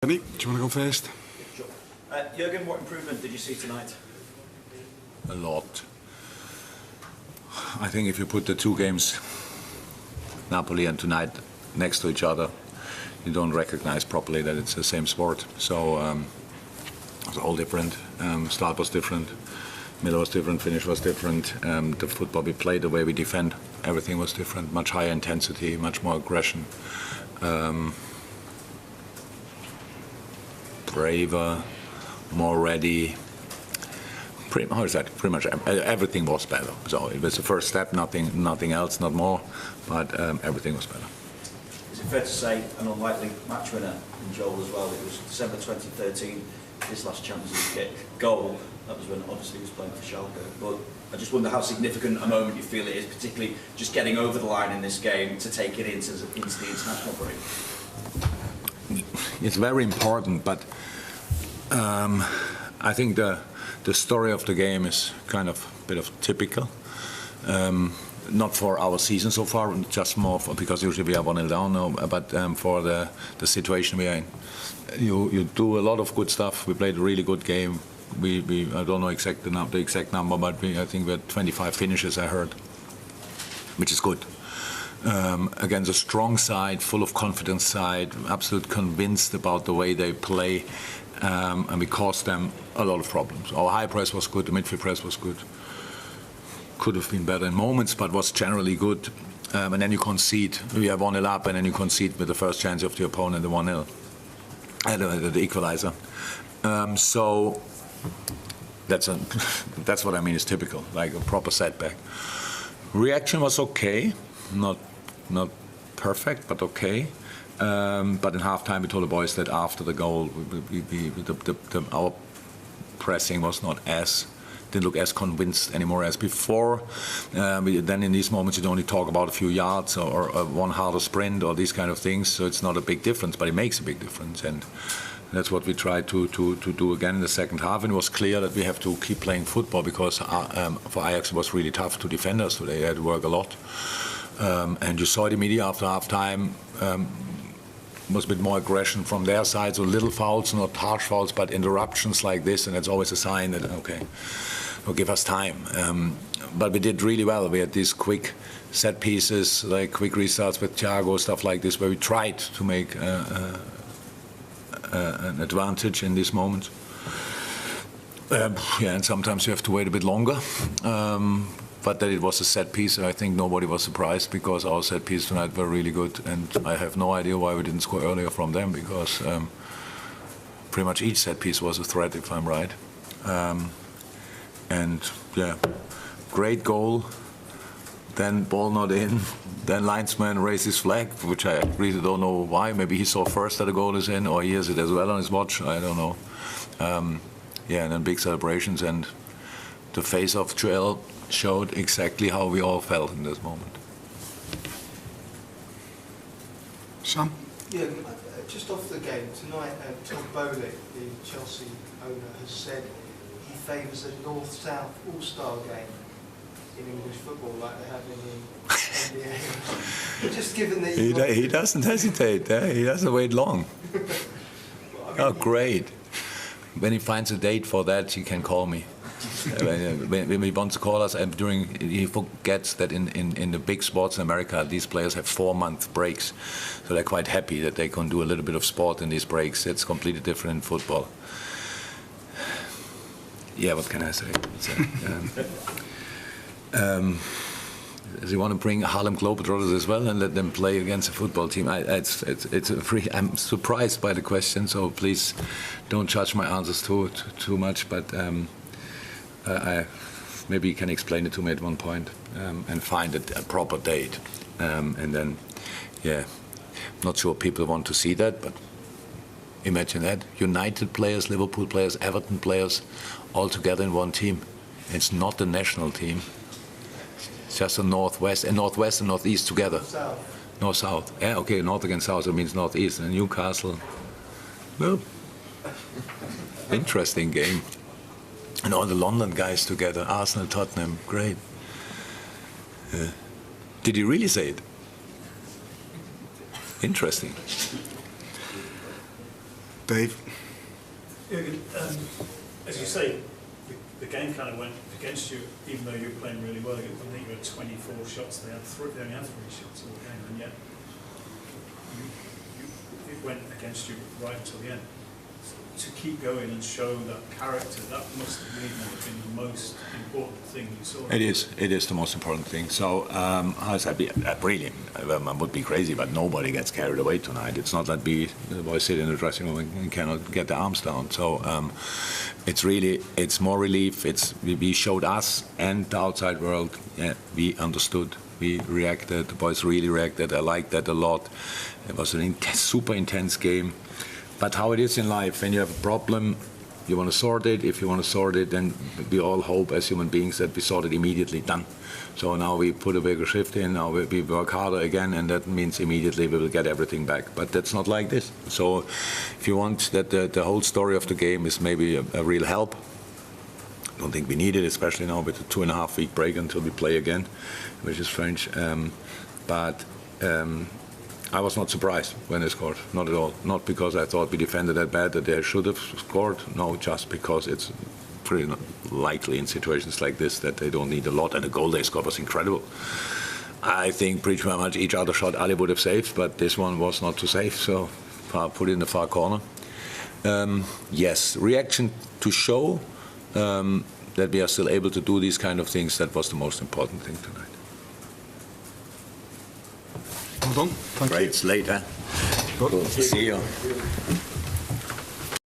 Benny, do you want to go first? Sure. Jurgen, what improvement did you see tonight? A lot. I think if you put the two games, Napoli and tonight, next to each other, you don't recognize properly that it's the same sport. So it's all different. Start was different, middle was different, finish was different. The football we played, the way we defend, everything was different. Much higher intensity, much more aggression. Braver, more ready. Pretty much everything was better. So it was the first step, nothing else, not more, but everything was better. Is it fair to say an unlikely match winner in Joel as well? It was December 2013, his last Champions League goal. That was when obviously he was playing for Schalke. But I just wonder how significant a moment you feel it is, particularly just getting over the line in this game to take it into the international break. It's very important, but I think the story of the game is kind of a bit of typical. Not for our season so far, just more because usually we are 1-0 down now, but for the situation we are in. You do a lot of good stuff. We played a really good game. I don't know the exact number, but I think we had 25 finishes, I heard, which is good. Against a strong side, full of confidence side, absolutely convinced about the way they play, and we caused them a lot of problems. Our high press was good, the midfield press was good. Could have been better in moments, but was generally good. And then you concede. We are 1-0 up, and then you concede with the first chance of the opponent, the 1-0, the equalizer. So that's what I mean is typical, like a proper setback. Reaction was okay, not perfect, but okay. But in halftime, we told the boys that after the goal, our pressing was didn't look as convinced anymore as before. Then in these moments, you don't only talk about a few yards or one harder sprint or these kind of things. So it's not a big difference, but it makes a big difference. And that's what we tried to do again in the second half. And it was clear that we have to keep playing football because for Ajax it was really tough to defend us today. They had to work a lot. And you saw it immediately after half-time. Was a bit more aggression from their side, so little fouls, not harsh fouls, but interruptions like this, and it's always a sign that, okay, will give us time. But we did really well. We had these quick set pieces, like quick restarts with Thiago, stuff like this, where we tried to make an advantage in these moments. And sometimes you have to wait a bit longer. But that it was a set piece, I think nobody was surprised because our set piece tonight were really good, and I have no idea why we didn't score earlier from them because pretty much each set piece was a threat, if I'm right. And yeah, great goal. Then ball not in. Then linesman raised his flag, which I really don't know why. Maybe he saw first that the goal is in, or he has it as well on his watch. I don't know. Yeah, and then big celebrations, and the face of Joel showed exactly how we all felt in this moment. Sam? Yeah, just off the game tonight, Tom Bowley, the Chelsea owner, has said he favours a North-South all-star game in English football like they have in the NBA. Just given that he doesn't hesitate. He doesn't wait long. Oh, great. When he finds a date for that, he can call me. When he wants to call us, and he forgets that in the big sports in America, these players have 4-month breaks, so they're quite happy that they can do a little bit of sport in these breaks. It's completely different in football. Yeah, what can I say? Does he want to bring Harlem Globetrotters as well and let them play against a football team? I'm surprised by the question, so please don't judge my answers too much, but. Maybe you can explain it to me at one point and find a proper date. And then, yeah, not sure people want to see that, but imagine that. United players, Liverpool players, Everton players, all together in one team. It's not the national team. It's just a Northwest and Northeast together. North-South. Yeah, okay, North against South, it means Northeast. And Newcastle, well, interesting game. And all the London guys together, Arsenal, Tottenham, great. Did he really say it? Interesting. Dave. Jurgen, as you say, the game kind of went against you, even though you were playing really well. I think you had 24 shots. They only had 3 shots all the game, and yet it went against you right until the end. To keep going and show that character, that must have really been the most important thing you saw. It is the most important thing. So, how said, really, I would be crazy, but nobody gets carried away tonight. It's not that the boys sit in the dressing room and cannot get their arms down. So, it's more relief. We showed us and the outside world, we understood. We reacted, the boys really reacted. I liked that a lot. It was a super intense game. But how it is in life, when you have a problem, you want to sort it. If you want to sort it, then we all hope as human beings that we sort it immediately, done. So now we put a bigger shift in, now we work harder again, and that means immediately we will get everything back. But that's not like this. So if you want that the whole story of the game is maybe a real help, I don't think we need it, especially now with the 2.5-week break until we play again, which is strange. I was not surprised when they scored, not at all. Not because I thought we defended that bad that they should have scored, no, just because it's pretty likely in situations like this that they don't need a lot, and the goal they scored was incredible. I think pretty much each other shot Ali would have saved, but this one was not too safe, so put it in the far corner. Yes, reaction to show that we are still able to do these kind of things, that was the most important thing tonight. Well done. Thank you. Great, it's late, huh? Good. See you.